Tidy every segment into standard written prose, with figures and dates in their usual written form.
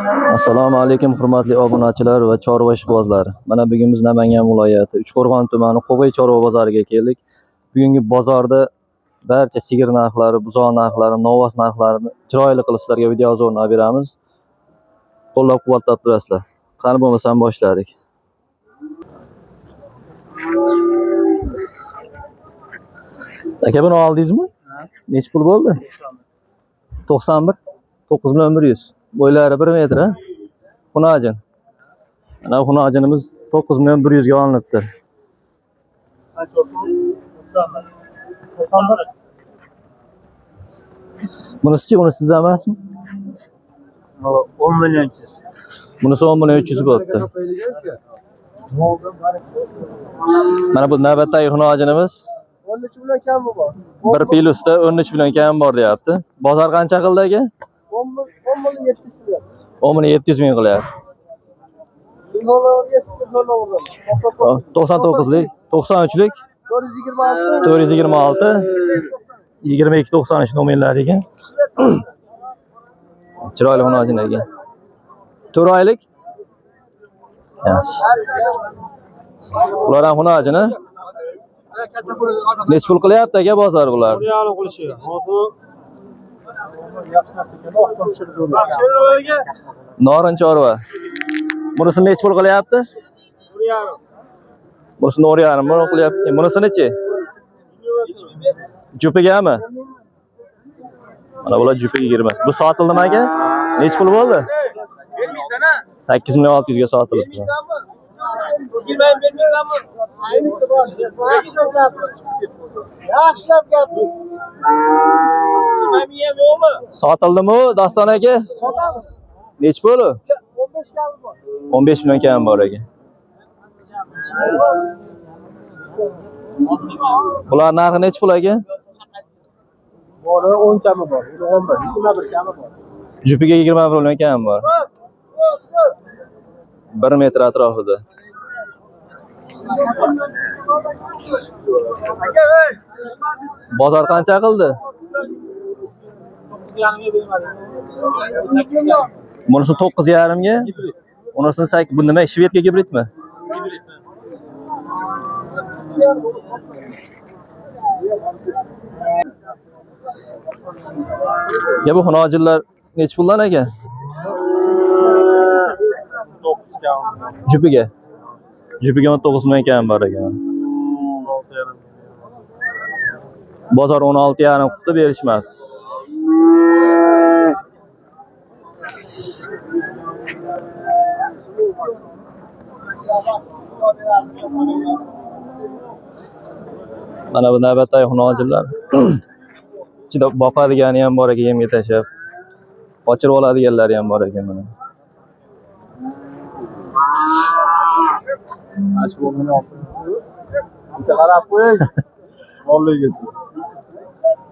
Assalomu alaykum hurmatli obunachilar va chorva ishqibozlari. Mana bugun biz Namangan viloyati Uchqo'rg'on tumani Qo'g'ay chorva bozoriga keldik. Bugungi bozorda barcha sigir narxlari, buzoq narxlari, novvos narxlarini chiroyli qilib sizlarga video obzorini beramiz. Qo'llab-quvvatlab turasizlar. Qani bo'lmasam boshladik. Aka buni oldingizmi? Nech pul bo'ldi? 91 9100. Bo'ylari 1 metr ha. Xunajin. Mana xunajinimiz 9100 ga olinibdi. Bunisi-chi, buni sizda emasmi? 10 milyon 300. Bunisi 10 milyon 300 bo'pti. Mana bu navbatdagi xunajinimiz 13 milyon kam bor. 1 pilusda 13 milyon kam bor deyapti. Bozor qancha qildi aka? 10 milyon 700 milyon. 10 milyon 700 ming qilyapti. 99lik, 93lik, 426, 2293 nominlar ekan. Chiroyli xunajin ekan. 4 oylik. Yaxshi. Bular ham xunajin a? Nech pul qilyapti aka bozor bular? 1,5 qilishyapti. Hozir yaxshi narsa ekan, oqdan tushirib Norin chorva. Bunisi nech pul qilyapti? 1,5. Bunisi 1,5 pul qilyapti. Bunisi-chi? Jupigami? Mana bular jupiga 20. Bu sotildimi aka? Nech pul bo'ldi? 8 milyon 600 ga sotilibdi. Yaxshilab gapir. Sotildimi Doston aka? Sotamiz. Nech pul? 15 kami bor. 15 million kam bor ekan. Bular narxi nech pul aka? Bori 10 kami bor, 11, 21 kami bor. Jupiga 21 million kam bor. 1 metr atrofida. Bozor qancha qildi? Bunisi 9,5 ga. Unisini 8. Bu nima? Shvedga gibridmi? Ya bu xunojinlar nech puldan aka? 9 kami. Jupiga. Jupiga 19 million kam bor ekan. 16,5. Bozor 16,5 qilib berishmadi. Mana bu navbatdagi xunojinlar. Ichida boqadigani ham bor ekan, yemga tashab. Qochirib oladiganlari ham bor ekan mana. Ashbomini olib. Bitta qarab qo'ying. Molligacha.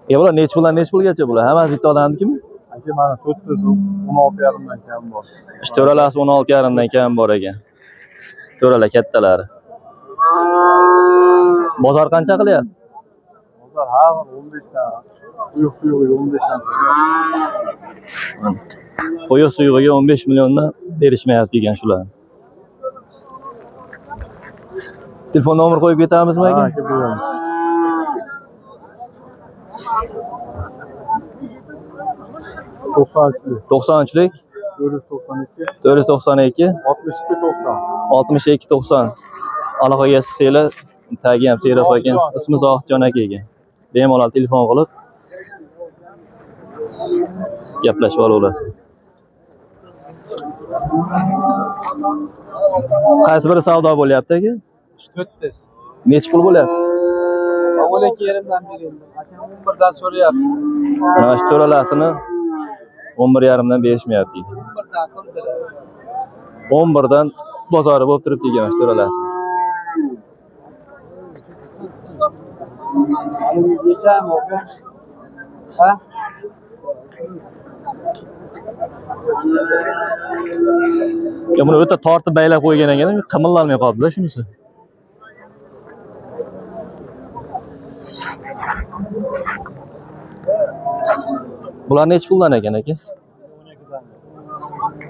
Bular nech pulgacha bular? Hammasi bitta odamnikimi? Aka mana 4 so'm 16,5 dan kam bor. To'ralasi 16,5 dan kam bor ekan. To'ralar kattalari. Bozor qancha qilyapti? Bozor ha 15 dan. Suyuq 15 dan. Qo'yiq suyug'iga 15 milliondan berishmayapti ekan shular. Telefon nomer qo'yib ketamizmi aka? Ha, aka beramiz. To'qsonchilik 492 492 62 90. aloqaga chiqsanglar, tagi ham Serap ekan, ismi Zohidjon aka ekan. Bemalol telefon qilib gaplashib olaverasiz. Qaysi biri savdo bo'lyapti aka? 4 test. Nech pul bo'lyapti? Avval 2,5 dan berdim. Aka 11 dan so'rayapti. Mana shu to'ralasini 11,5 dan berishmayapti. 11 dan qildilar. 11 dan bozori bo'lib turibdi ekan shu to'ralasi. Yecham aka. Ha? Ya buni o'ta tortib baylab qo'ygan ekan, qimillanmay qoldi-da shunisi. Bular nech puldan ekan aka?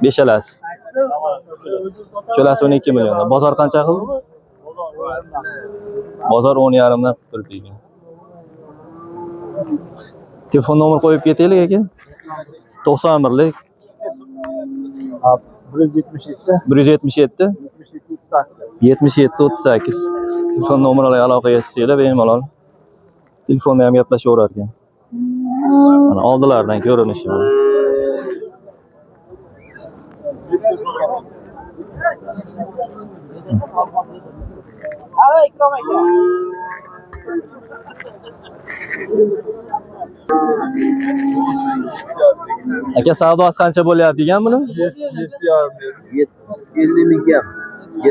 Beshalasi. Uchalasi 12 milliondan. Bozor qancha qildi? Bozor 10,5 dan qilib turibdi ekan. Telefon nomer qo'yib ketaylik aka. 91lik 177 177 77 38. 77 38. Telefon nomerlariga aloqaga chiqsanglar bemalol telefonda ham gaplashaverar ekan. Mana oldilaridan ko'rinishi. Ava Ikrom aka. Aka savdosi qancha bo'lyapti ekan buni? 50 ming ham. 7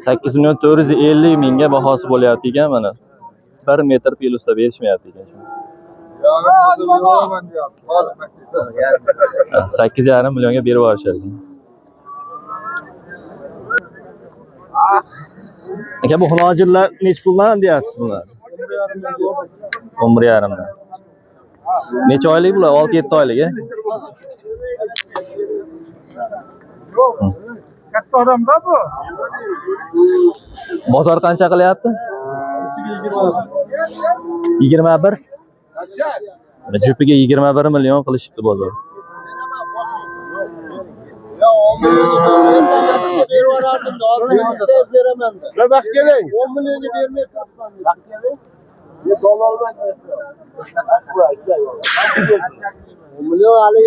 8 million 450 mingga bahosi bo'lyapti ekan mana. 1 metr plyusda berishmayapti ekan. 8,5 millionga berib yuborishar ekan. Aka bu xunojillar necha puldan deyapsiz bular? 11,5 dan. Necha oylik bular? 6-7 oylik, a? Katta odamda bu. Bozor qancha qilyapti? 21. Jupiga 21 million qilishibdi bozor. Bak gelin. 10 milyonu vermeye tutmam. Bak gelin. Milyon ali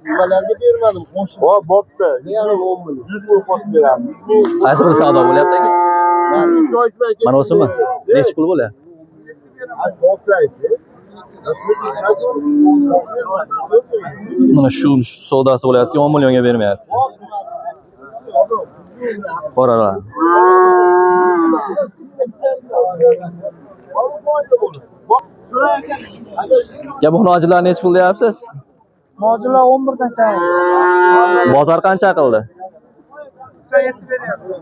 nimalarga bermadim qo'shib. Ho, bo'pti. Yana 10 milyon. 100 ming qo'shib beraman. Qaysi bir savdo bo'lyapti aka? Mana o'simi? Necha pul bo'lyapti? Mana shu savdosi bo'lyapti, 10 millionga bermayapti. Qoralar. Ya bu nojilar necha pul deyapsiz? Mojilar 11 dan kam. Bozor qancha qildi? 7 beryapti.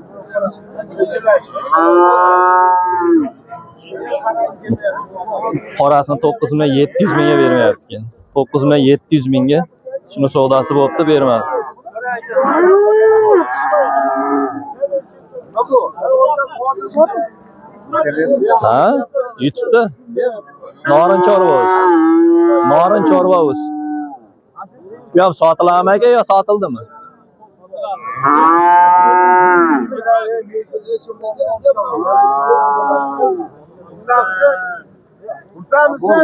Qorasini 9 million 700 mingga bermayapti ekan. 9 million 700 mingga shuni savdosi bo'pti, bermadi. Ha? YouTube'da Norin Chorvoz. Norin Chorvoz. Bu ham sotiladimi aka yo sotildimi?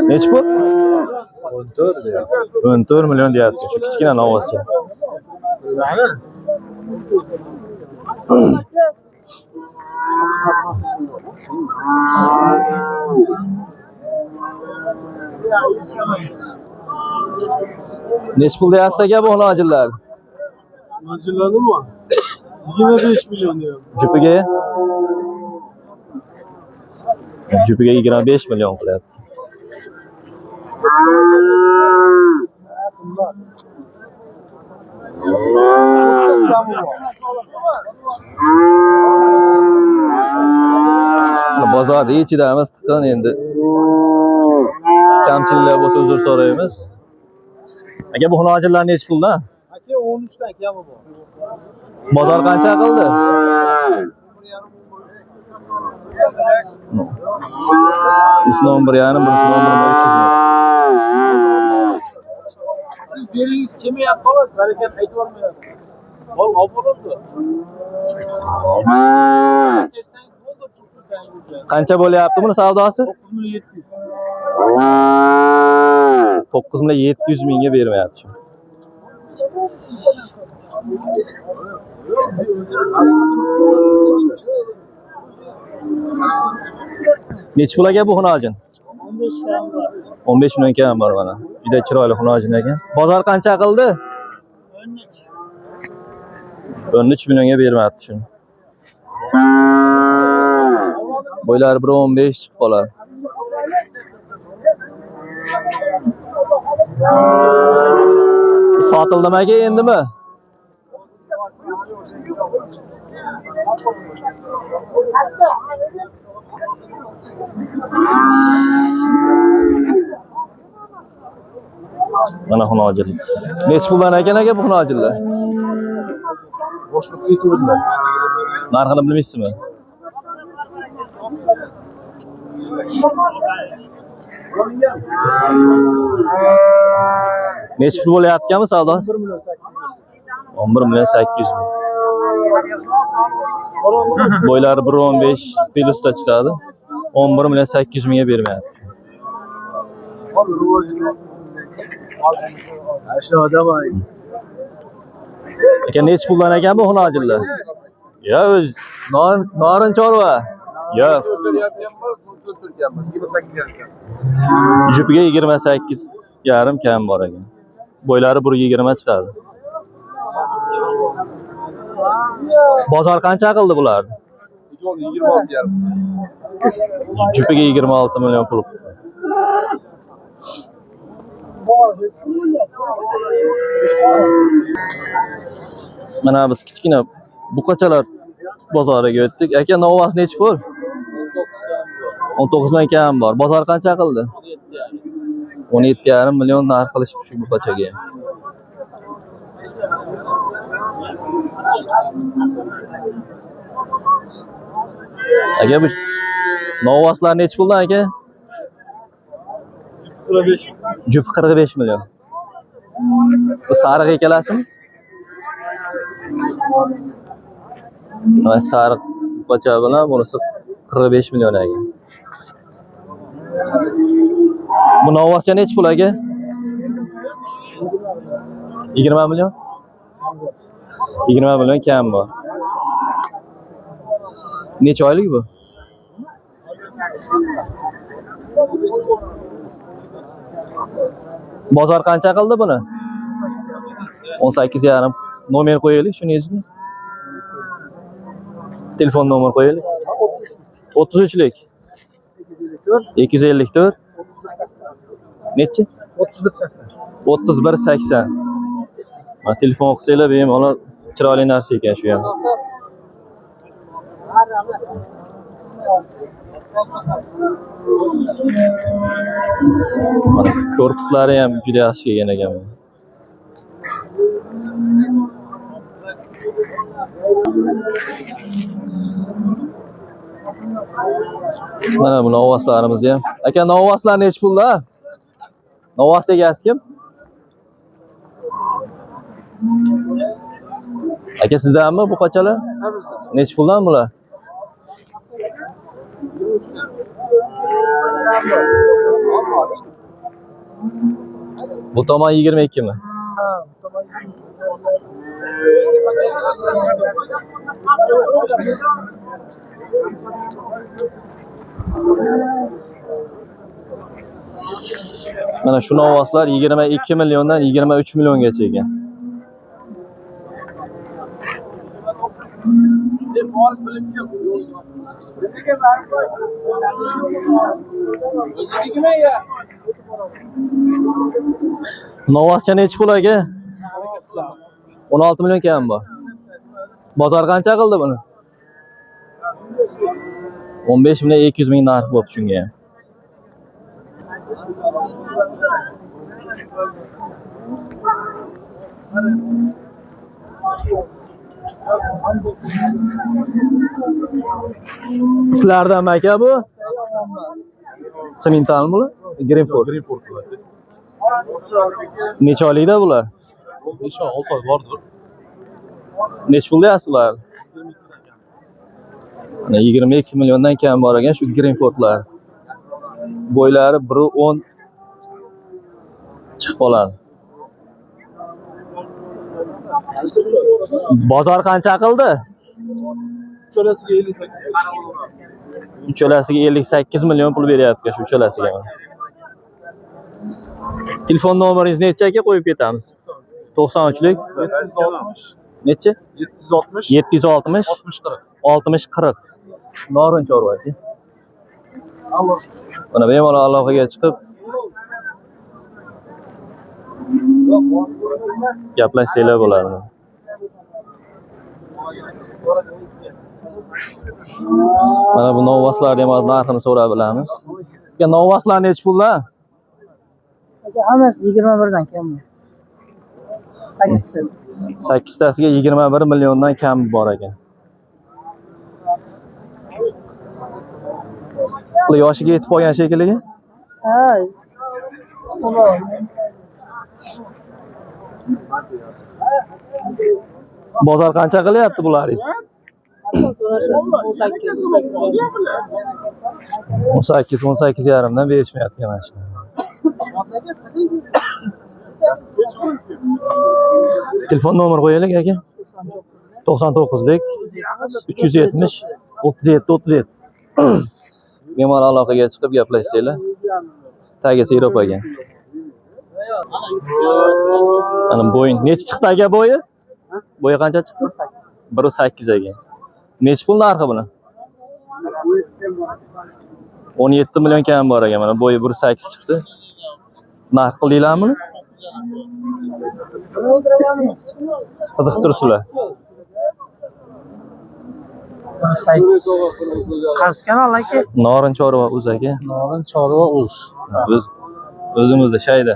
Nechi pul? 14 million deyapti. Shu kichkina novozcha. Nechi pul deyapsiz aka bu nojillar? Nojillarnimi? 25 milyon diyor. Jupiga? Jupiga 25 million qilyapti. Bozor ichidamiz tiqin endi. Kamchiliklar bo'lsa uzr so'raymiz. Aka bu xunojillar necha puldan? Aka 13 dan kami bor. Bozor qancha qildi? Birisini 11,5, birisini 11,300. Siz beringiz kelmayapti xolos, barakat aytib olmayapti. Ol, olib bo'ldi. Qancha bo'lyapti buni savdosi? 9 milyon 700. 9 million 700 mingga bermayapti. Nechi pul aka bu xunojin? 15 kam bor. 15 million kam bor mana. Juda chiroyli xunojin ekan. Bozor qancha qildi? 13 millionga bermayapti shuni. Bo'ylari 1.15 chiqib qoladi. Sotildimi aka endimi? Mana xunojillik. Nech puldan ekan aka bu xunojillar? Boshliq ketuvdilar. Narxini bilmaysizmi? Nech pul bo'layotganmi savdosi? 11 million 800 ming. Bo'ylari 1.15 plyusda chiqadi. 11 million 800 mingga bermayapti. Shu odam Aka nech puldan ekan bu xunojillar? Ya o'z norin chorva. Ya jupiga 28 yarim kam bor ekan. Bo'ylari 1.20 chiqadi. Bozor qancha qildi bular? 26 yarim. Jupiga 26 million pul. Mana biz kichkina buqachalar bozoriga o'tdik. Aka novasi nechi pul? 19 ming kam bor. Bozor qancha qildi? 17,5 million narx qilish shu buqachaga. Aka bu novaslar nechi puldan aka? 45. Jup 45 million. Bu sariq ekalasimi? Mana sariq buqacha bilan bunisi 45 million ekan. Bu novasi nechi pul aka? 20 million? 20 million kam bor. Necha oylik bu? Bozor qancha qildi buni? 18,5. Nomer qo'yaylik shuningizga. Telefon nomer qo'yaylik. 33lik. 254. Nechi? 3180. 3180. Mana telefon qilsanglar bemalol chiroyli narsa ekan shu ham. Mana korpuslari ham juda yaxshi kelgan ekan. Mana bu novoslarimiz ham. Aka novoslar nechi pulda? Novos egasi kim? Aka sizdanmi bu qochalar? Nechi puldan bular? Bu tomon 22 mi? Mana şu novoslar 22 milyondan 23 milyongacha ekan. Novoscha nechi pul aka? 16 milyon kam bor. Bozor qancha qildi buni? 15 milyon 200 ming narx bo'lib shunga ham. Sizlardan aka bu? Simentalmi bular? Greenport. Necha oylikda bular? 5 oy, 6 oy bordir. Necha pul deyapsizlar? 22 milyondan kam bor ekan shu Greenportlar. Bo'ylari 1.10 chiqib qoladi. Bozor qancha qildi? Uchalasiga 58. Uchalasiga 58 milyon pul beryapti shu uchalasiga. Telefon nomeringiz necha aka qo'yib ketamiz? 93lik 760. necha? 760. 760 60 40. 60 40. Norin chorva. Mana bemalol aloqaga chiqib gaplashsanglar bo'ladi. Mana bu novoslarni ham narxini so'rab bilamiz. Aka novoslar nechi puldan? Hammasi 21 dan kam. 8 tasi. 8 tasiga 21 milliondan kam bor ekan. Bu yoshiga yetib qolgan shekilli. Ha. Ular. Bozor qancha qilyapti bularingiz? 18 yarimdan berishmayapti mana shu. Telefon nomeri qo'yaylik aka. 99lik 370 37 37. Bemalol aloqaga chiqib gaplashsanglar. Tagisi Yevropa ekan. Mana bo'yin necha chiqdi aka bo'yi? Bo'yi qancha chiqdi? 1.8 ekan. Necha pul narxi buni? 17 million kam bor ekan. Mana bo'yi 1.8 chiqdi. Narx qildinglarmi? Qiziqib turibsizlar. Qaysi kanal aka? Norin Chorva Uz aka. Norin Chorva Uz. O'zimizda shayda.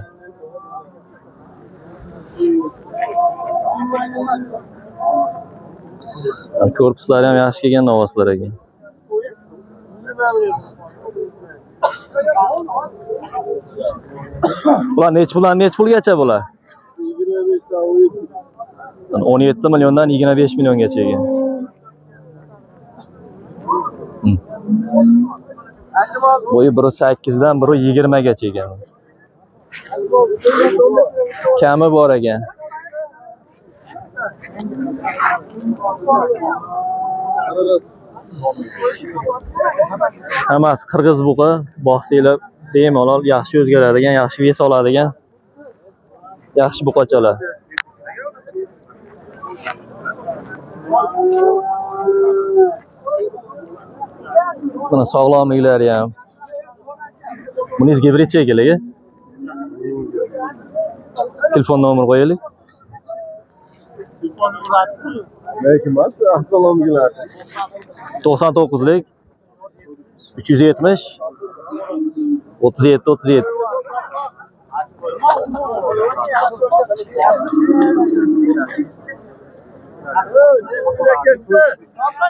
Korpuslari ham yaxshi kelgan novoslar ekan. Bular necha pulgacha bular? 17 milliondan 25 milliongacha ekan. Bo'yi 1.8 dan 1.20 gacha ekan. Kami bor ekan. Hammasi qirg'iz buqi, boqsanglar bemalol yaxshi o'zgaradigan, yaxshi ves oladigan yaxshi buqachalar. Buni sog'lomliklari ham. Buningiz gibrid shekilli. Telefon nomeri qo'yaylik. Lekin mas avtomobillar. 99lik 370 37 37.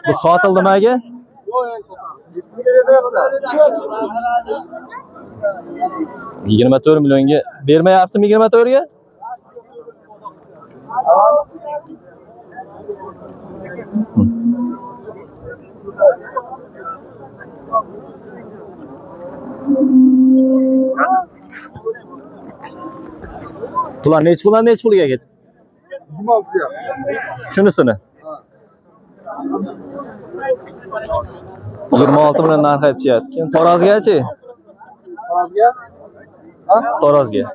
Bu sotildimi aka? 24 millionga bermayapsizmi 24 ga? Bular necha pulga ketdi? 26 ya. Shunisini. 26 million narx aytishyapti. Tarozigachi? Taroziga? Ha? Taroziga.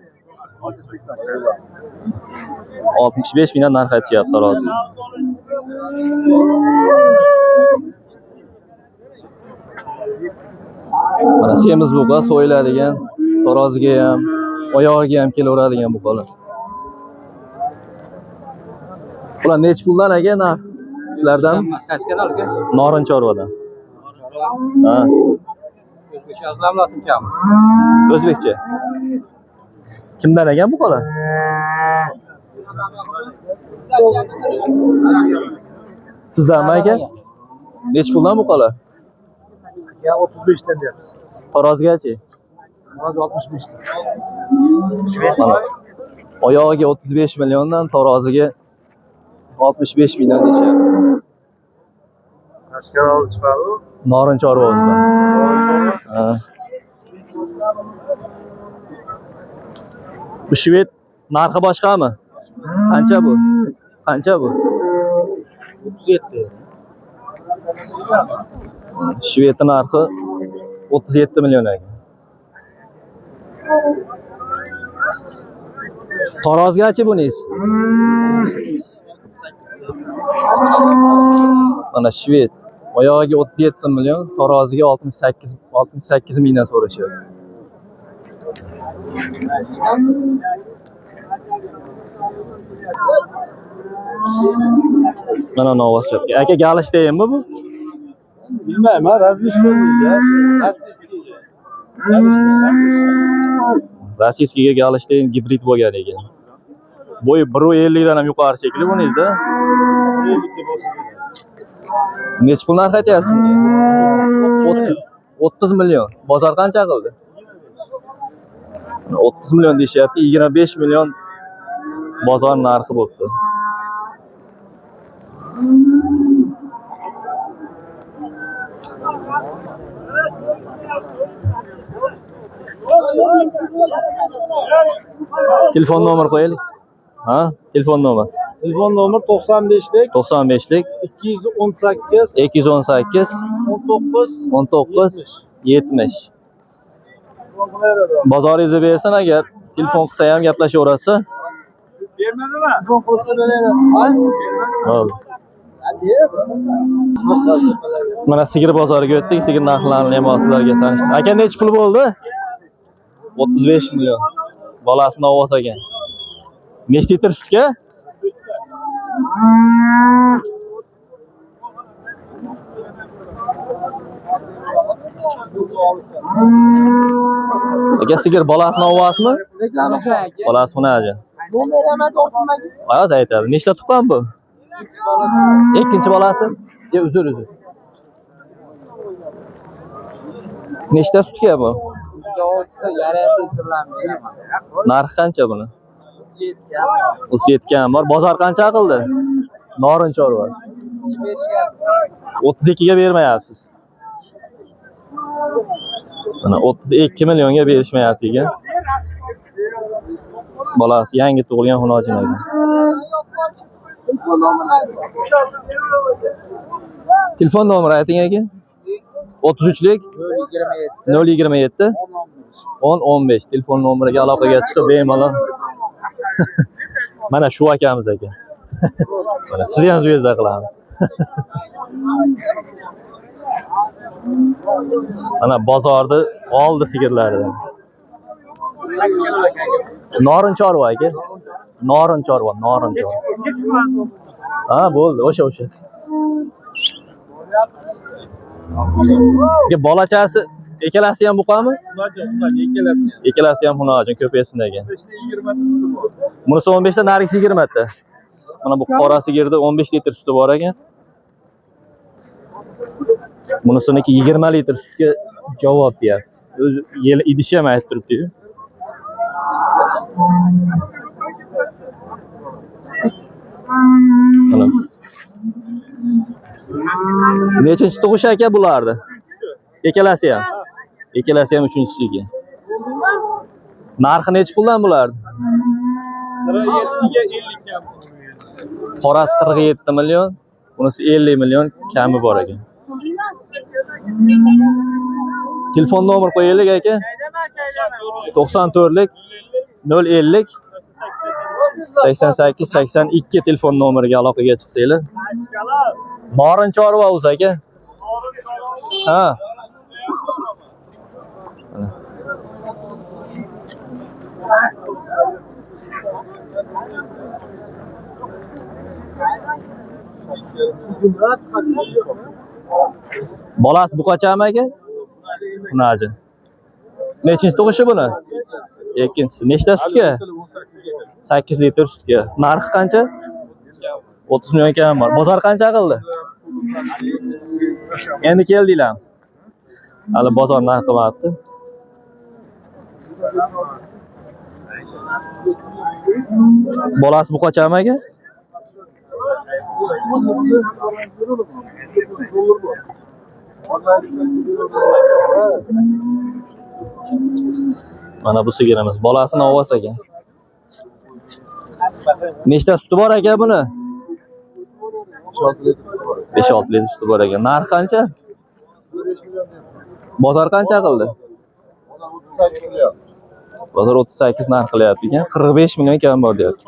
65 mingdan narx aytishyapti taroziga. Mana semiz buqa so'yiladigan, taroziga ham, oyog'iga ham kelaveradigan buqalar. Bular necha puldan aka narx? Sizlardan? Norin Chorvadan. Ha. O'zbekcha. Kimdan ekan buqalar? Sizdanmi aka? Necha puldan buqalar? Ya 35 dan deyapmiz. Tarozigachi? Tarozi 65 dan. Mana. Oyog'iga 35 milliondan, taroziga 65 mingdan deyishyapti. Askar olib chiqadi. Norin Chorva o'zidan. Ha. Bu shved narxi boshqami? Qancha bu? Qancha bu? 37. Shved narxi 37 million ekan. Tarozigachi buningiz? Mana shved. Oyog'iga 37 million, taroziga 68 mingdan so'rashyapti. Mana novoz chapga. Aka galishdaymi bu? Bilmayman, razmishnoy ya. Rossiyskiga. Rossiyskiga Golsteyn gibrid bo'lgan ekan. Bo'yi 1.50 dan ham yuqori shekilli buningizda. Necha pul narx aytyapsiz bunga? 30 million. Bozor qancha qildi? 30 million deyishyapti, 25 million bozor narxi bo'libdi. Telefon nomer qo'yaylik. Ha? Telefon nomer. Telefon nomer 95lik 95lik 218 218 19 19 70. Bozoringizni bersin agar telefon qilsa ham gaplashaverasiz. Bermadimi? telefon qilsa beraman. Bo'ldi. Mana sigir bozoriga o'tdik, sigir narxlarini ham sizlarga tanishtirdim. Aka necha pul bo'ldi? 35 million. Bolasini olsa ekan. Nechta litr sutga? Aka sigir bolasini olasizmi? Bolasi xunaji. Nomeraman to'g'risini Ayoz aytadi. Nechta tuqqan bu? Ikkinchi bolasi. Uzr. Nechta sutga bu? yo'qda yarayapti bilan beraman. Narxi qancha buni? 37 37 ham bor. Bozor qancha qildi? Norin chorva. berishyapti. 32 ga bermayapsiz. Mana 32 millionga berishmayapti ekan. Bolasi yangi tug'ilgan xunojin ekan. Telefon nomeri ayting aka. 33lik 027 1015 telefon nomeriga aloqaga chiqib bemalol. Mana shu akamiz ekan. Mana sizni ham zvezda qilamiz. Mana bozorda oldi sigirlaridan. Norin chorva aka. Norin chorva. Ha, bo'ldi, o'sha. Bolachasi ikkalasi ham buqami? Ikkalasi ham xunojin ko'paysin ekan. Bunisi 15 ta, narigisi 20 ta. Mana bu qora sigirda 15 litr suti bor ekan. Bunisiniki 20 litr sutga javob deyapti. O'zi idishi ham aytib turibdi-ku. Mana. Nechinchi tug'ish aka bulardi? Ikkalasi ham 3-chi ekan. Narxi necha puldan bulardi? 47 ga 50 kam. Qorasi 47 million, bunisi 50 million kami bor ekan. Telefon nomer qo'yaylik aka. 94lik 050 88 82 telefon nomeriga aloqaga chiqsanglar. Norin chorva o'zi aka. Ha. Bolasi buqachami aka? Xunaji. Nechinchi tug'ishi buni? Ikkinchisi. Nechta sutga? 8 litr sutga. Narxi qancha? 30 million kam bor. Bozor qancha qildi? Endi keldinglar. Hali bozor narxi qilmabdi. Bolasi buqachami aka? Mana bu sigirimiz. Bolasini olsa ekan. Nechta suti bor aka buni? 5-6 litr suti bor ekan. Narxi qancha? Bozor qancha qildi? 38 million. Bozor 38 narx qilyapti ekan. 45 million kam bor deyapti.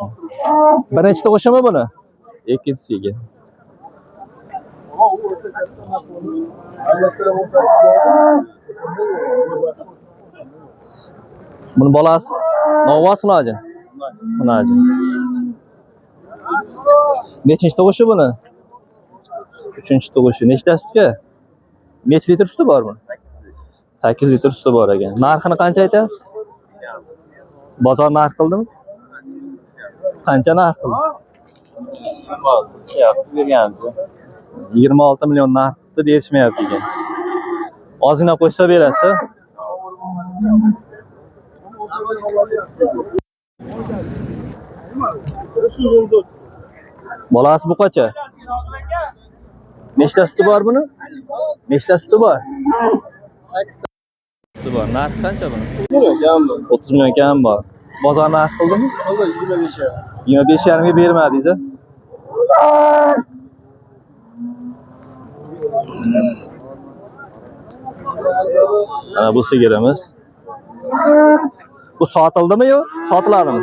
Birinchi tug'ishimi buni? Ikkinchisiga. Buni bolasi Novvos Xunojin. Nechinchi tug'ishi buni? 3-chi tug'ishi. Nechta sutga? Necha litr suti bor buni? 8 litr suti bor ekan. Narxini qancha aytasiz? Bozor narx qildimi? Qancha narx qildi? 26 million narx qildi deyishmayapti ekan. Ozgina qo'shsa berasiz. Bolasi bu qancha? Nechta suti bor buni? Nechta suti bor? 8 ta. Suti bor. Narxi qancha buni? Kam bu. 30 million kam bor. Bozor narx qildimi? 25 ya. 25,5 ga bermadingiz. Ana bu sigirimiz. Bu sotildimi yo? Sotiladimi?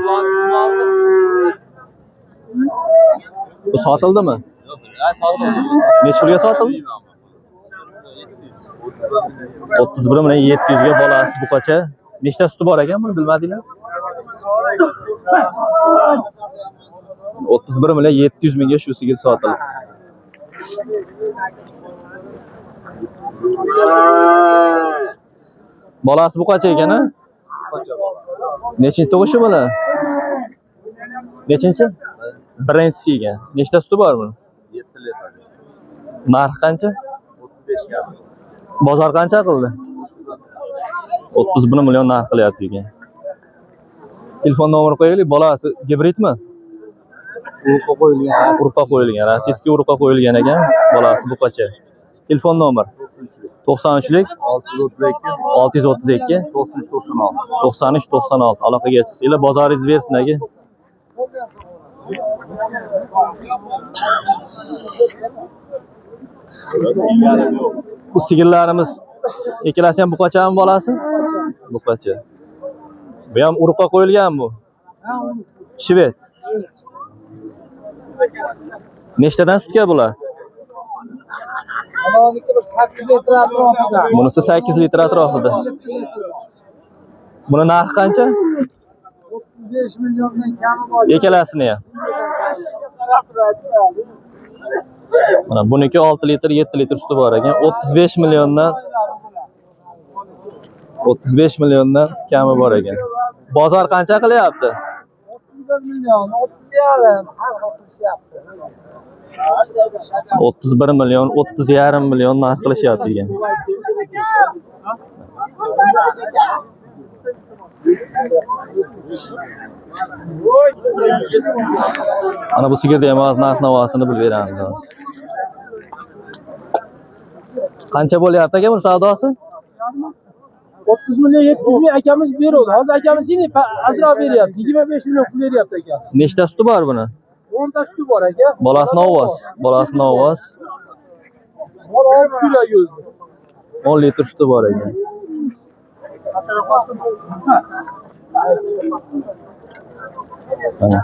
Bu sotildimi? Necha pulga sotildi? 31 million 700 ga bolasi bu qancha? Nechta suti bor ekan buni bilmadinglar? 31 million 700 mingga shu sigir sotildi. Bolasi bu qancha ekan a? Nechinchi tug'ishi buni? Nechinchi? Birinchisi ekan. Nechta suti bor buni? 7 litr. Narxi qancha? 35 ga. Bozor qancha qildi? 31 million narx qilyapti ekan. Telefon nomeri qo'yaylik. Bolasi gibridmi? Urug'ga qo'yilgan. Urug'ga qo'yilgan. Rossiyskiy urug'ga qo'yilgan ekan. Bolasi bu qancha? Telefon nomer 93lik 632 93 96 aloqaga chiqsanglar bozoringiz bersin aka. Bu sigirlarimiz ikkalasi ham buqachami bolasi? Buqacha. Bu ham urug'ga qo'yilgan bu. Shved. Nechtadan sutga bular? Bunisi 8 litr atrofida. Buni narxi qancha? 35 milliondan kami bor. Ikkalasini ham. Mana buniki 6 litr, 7 litr suti bor ekan. 35 milliondan kami bor ekan. Bozor qancha qilyapti? 31 million, 30 yarim, har xil qilishyapti. 31 million, 30,5 million narx qilishyapti ekan. Ana bu sigirda ham o'z narx-navosini bilib beramiz. Qancha bo'lyapti aka bu savdosi? 30 million 700 ming akamiz beradi. Hozir akamiz yine azroq beryapti. 25 million pul beryapti akamiz. Nechta suti bor buni? 10 ta suti bor aka. Bolasini ovoz. 6 kilo yo'zi. 10 litr suti bor ekan. Mana.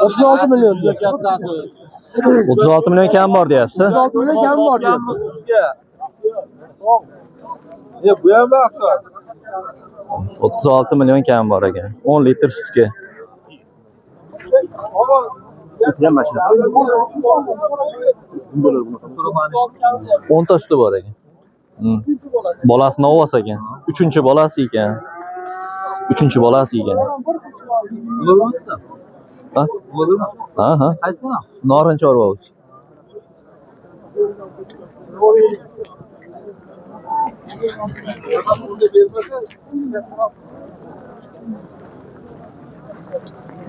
Otuz altı milyon diyor. 36 million kam bor deyapsiz. 36 milyon kam bor diyor. Ya bu ham vaqt var. 36 million kam bor ekan. 10 litr sutga. 10 ta suti bor ekan. Bolasini ovoz ekan. 3-bolasi ekan. 3-bolasi ekan. Ha? Ha. Norin chorvamiz.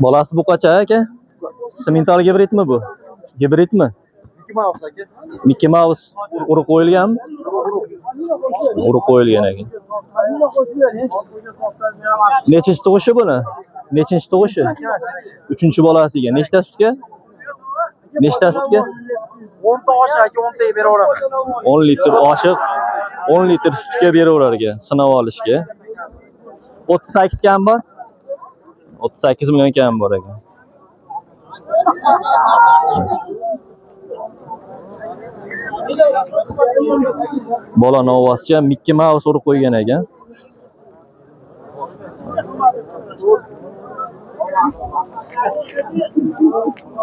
Bolasi bu qancha aka? Simental gibridmi bu? Gibridmi? Mickey Mouse urug' qo'yilganmi? Urug' qo'yilgan ekan. Nechinchi tug'ishi buni? Nechinchi tug'ishi? 3-bolasi ekan. Nechta sutga? 10 ta oshaq aka 10 taga beraveraman. 10 litr oshiq, 10 litr sutga beraverar ekan, sinab olishga. 38 kam bor? 38 million kam bor ekan. Bola novvoscha Mickey Mouse urib qo'ygan ekan.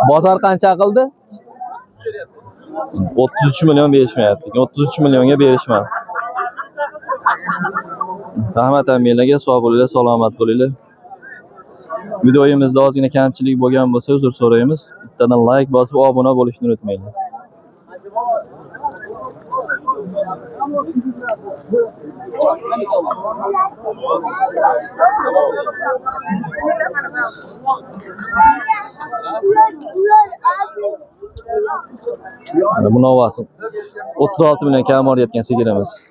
Bozor qancha qildi? 33 million berishmayapti. 33 millionga berishmadi. Rahmat amilaga, sog' bo'linglar, salomat bo'linglar. Videoyimizda ozgina kamchilik bo'lgan bo'lsa uzr so'raymiz. Bittadan like bosib obuna bo'lishni unutmanglar. Mana bu novasi 36 million kam olayotgan sigirimiz.